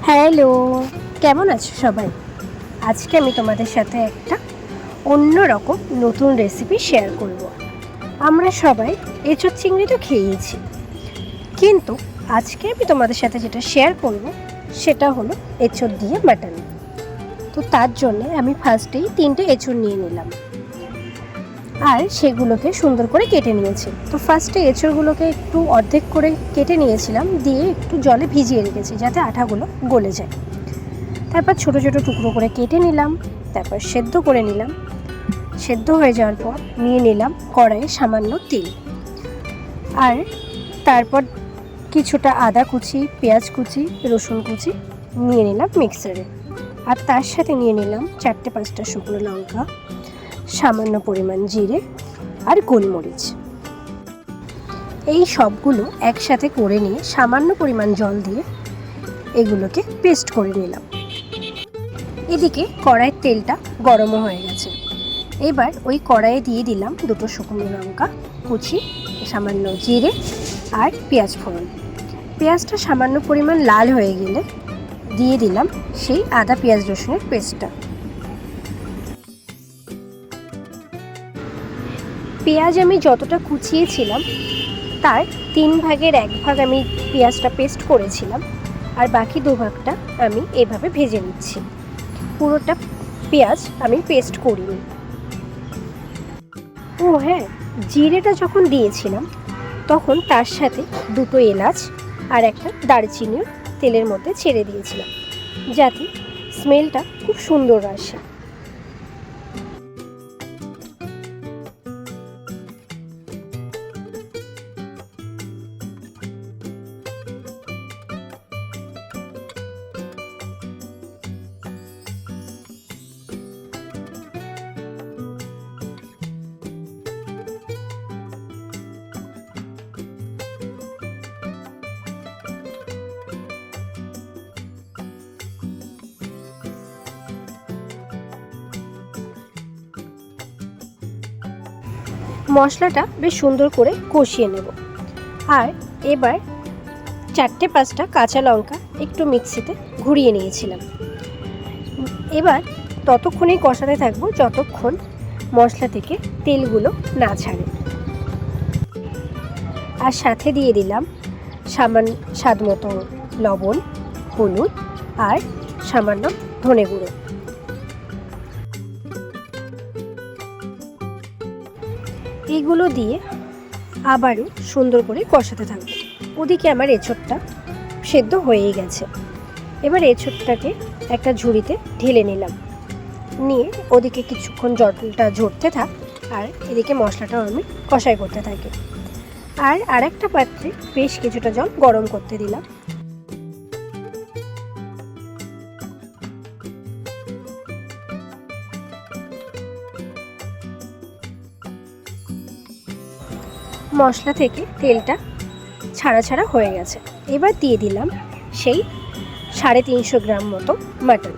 Hello, কেমন আছো সবাই? আজকে আমি তোমাদের সাথে একটা অন্যরকম নতুন রেসিপি শেয়ার করব। আমরা সবাই এঁচোড় চিংড়ি তো খেয়েছি, কিন্তু আজকে আমি তোমাদের সাথে যেটা শেয়ার করব সেটা হলো এঁচোড় দিয়ে মাটন। তো তার জন্যে আমি ফার্স্টেই 3টে এঁচোড় নিয়ে নিলাম আর সেগুলোকে সুন্দর করে কেটে নিয়েছি। তো ফার্স্টে এঁচোড়গুলোকে একটু অর্ধেক করে কেটে নিয়েছিলাম, দিয়ে একটু জলে ভিজিয়ে রেখেছি যাতে আঠাগুলো গলে যায়। তারপর ছোট ছোট টুকরো করে কেটে নিলাম, তারপর সেদ্ধ করে নিলাম। সেদ্ধ হয়ে যাওয়ার পর নিয়ে নিলাম কড়াইয়ে সামান্য তেল, আর তারপর কিছুটা আদা কুচি, পেঁয়াজ কুচি, রসুন কুচি নিয়ে নিলাম মিক্সারে। আর তার সাথে নিয়ে নিলাম 4-5টা শুকনো লঙ্কা, সামান্য পরিমাণ জিরে আর গোলমরিচ। এই সবগুলো একসাথে করে নিয়ে সামান্য পরিমাণ জল দিয়ে এগুলোকে পেস্ট করে নিলাম। এদিকে কড়াইয়ের তেলটা গরমও হয়ে গেছে। এবার ওই কড়াইয়ে দিয়ে দিলাম 2টো শুকনো লঙ্কা কুচি, সামান্য জিরে আর পেঁয়াজ ফোড়ন। পেঁয়াজটা সামান্য পরিমাণ লাল হয়ে গেলে দিয়ে দিলাম সেই আদা পেঁয়াজ রসুনের পেস্টটা। পেঁয়াজ আমি যতটা কুচিয়েছিলাম তার 3 ভাগের 1 ভাগ আমি পেঁয়াজটা পেস্ট করেছিলাম, আর বাকি 2 ভাগটা আমি এভাবে ভেজে নিচ্ছি। পুরোটা পেঁয়াজ আমি পেস্ট করিনি। ও হ্যাঁ, জিরেটা যখন দিয়েছিলাম তখন তার সাথে 2টো এলাচ আর একটা দারচিনিও তেলের মধ্যে ছেড়ে দিয়েছিলাম যাতে স্মেলটা খুব সুন্দর আসে। মশলাটা বেশ সুন্দর করে কষিয়ে নেব। আর এবার 4-5টা কাঁচা লঙ্কা একটু মিক্সিতে ঘুরিয়ে নিয়েছিলাম। এবার ততক্ষণেই কষাতে থাকবো যতক্ষণ মশলা থেকে তেলগুলো না ছাড়ে। আর সাথে দিয়ে দিলাম সামান্য স্বাদ মতো লবণ, হলুদ আর সামান্য ধনে গুঁড়ো। এগুলো দিয়ে আবারও সুন্দর করে কষাতে থাকবো। ওদিকে আমার এঁচোড়টা সেদ্ধ হয়েই গেছে। এবার এঁচোড়টাকে একটা ঝুড়িতে ঢেলে নিলাম, নিয়ে ওদিকে কিছুক্ষণ জলটা ঝরতে থাক আর এদিকে মশলাটাও আমি কষাই করতে থাকি। আর আরেকটা পাত্রে বেশ কিছুটা জল গরম করতে দিলাম। মশলা থেকে তেলটা ছাড়া ছাড়া হয়ে গেছে। এবার দিয়ে দিলাম সেই 350 গ্রাম মতো মাটন।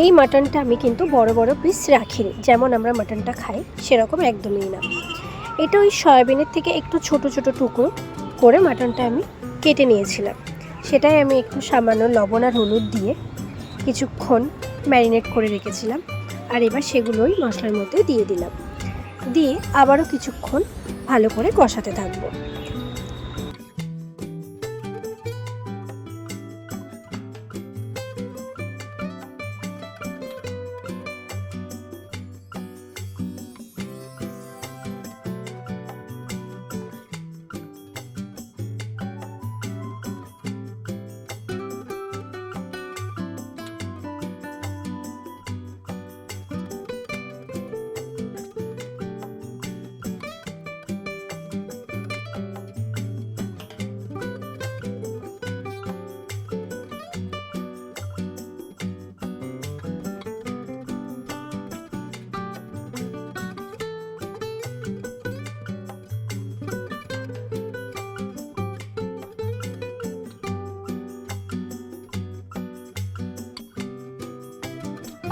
এই মাটনটা আমি কিন্তু বড় বড় পিস রাখিনি, যেমন আমরা মাটনটা খাই সেরকম একদমই না। এটা ওই সয়াবিনের থেকে একটু ছোট ছোট টুকরো করে মাটনটা আমি কেটে নিয়েছিলাম। সেটাই আমি একটু সামান্য লবণ আর হলুদ দিয়ে কিছুক্ষণ ম্যারিনেট করে রেখেছিলাম। আর এবার সেগুলোই মশলার মধ্যে দিয়ে দিলাম, দিয়ে আবারও কিছুক্ষণ ভালো করে কষাতে থাকবো।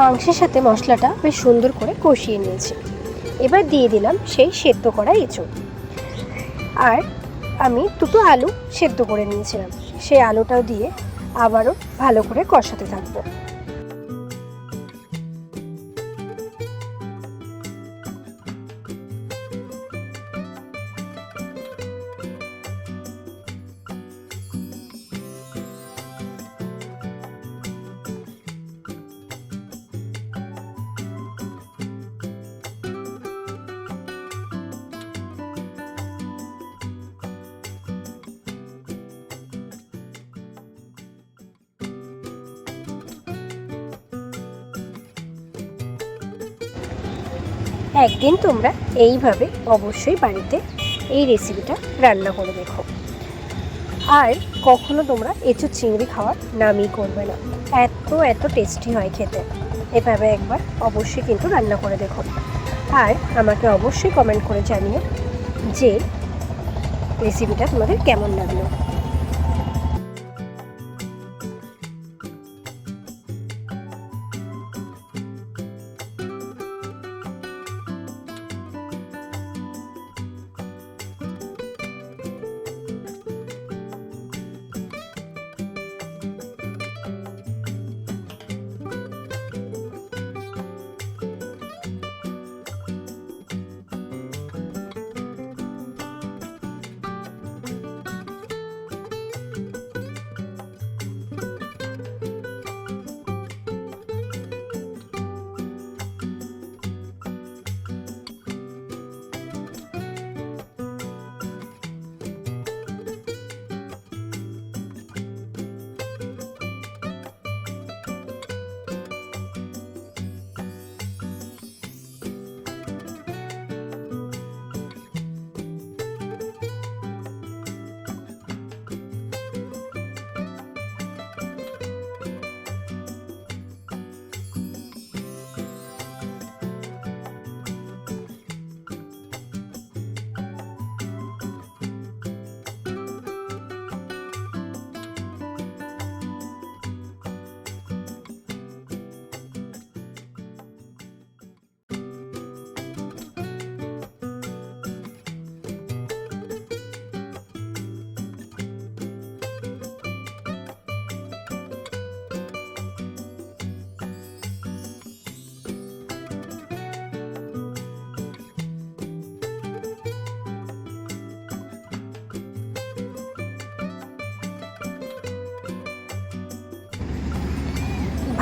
মাংসের সাথে মশলাটা বেশ সুন্দর করে কষিয়ে নিয়েছি। এবার দিয়ে দিলাম সেই সেদ্ধ করা এঁচোড়। আর আমি 2টো আলু সেদ্ধ করে নিয়েছিলাম, সেই আলুটাও দিয়ে আবারও ভালো করে কষাতে থাকবো। একদিন তোমরা এইভাবে অবশ্যই বাড়িতে এই রেসিপিটা রান্না করে দেখো, আর কখনো তোমরা এঁচোড় চিংড়ি খাওয়ার নামই করবে না। এত এত টেস্টি হয় খেতে। এভাবে একবার অবশ্যই কিন্তু রান্না করে দেখো, আর আমাকে অবশ্যই কমেন্ট করে জানিও যে রেসিপিটা তোমাদের কেমন লাগলো।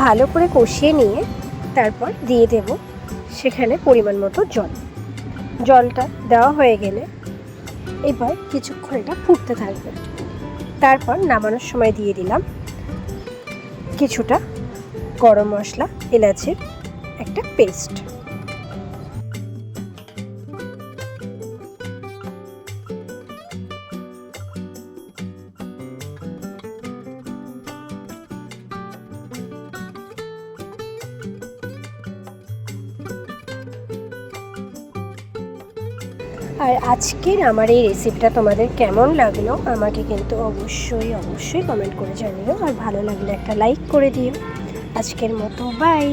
ভালো করে কষিয়ে নিয়ে তারপর দিয়ে দেব সেখানে পরিমাণ মতো জল। জলটা দেওয়া হয়ে গেলে এবার কিছুক্ষণ এটা ফুটতে থাকবে। তারপর নামানোর সময় দিয়ে দিলাম কিছুটা গরম মশলা, এলাচের একটা পেস্ট। আর আজকের আমার এই রেসিপিটা তোমাদের কেমন লাগলো আমাকে কিন্তু অবশ্যই কমেন্ট করে জানিও, আর ভালো লাগলে একটা লাইক করে দিও। আজকের মতো বাই।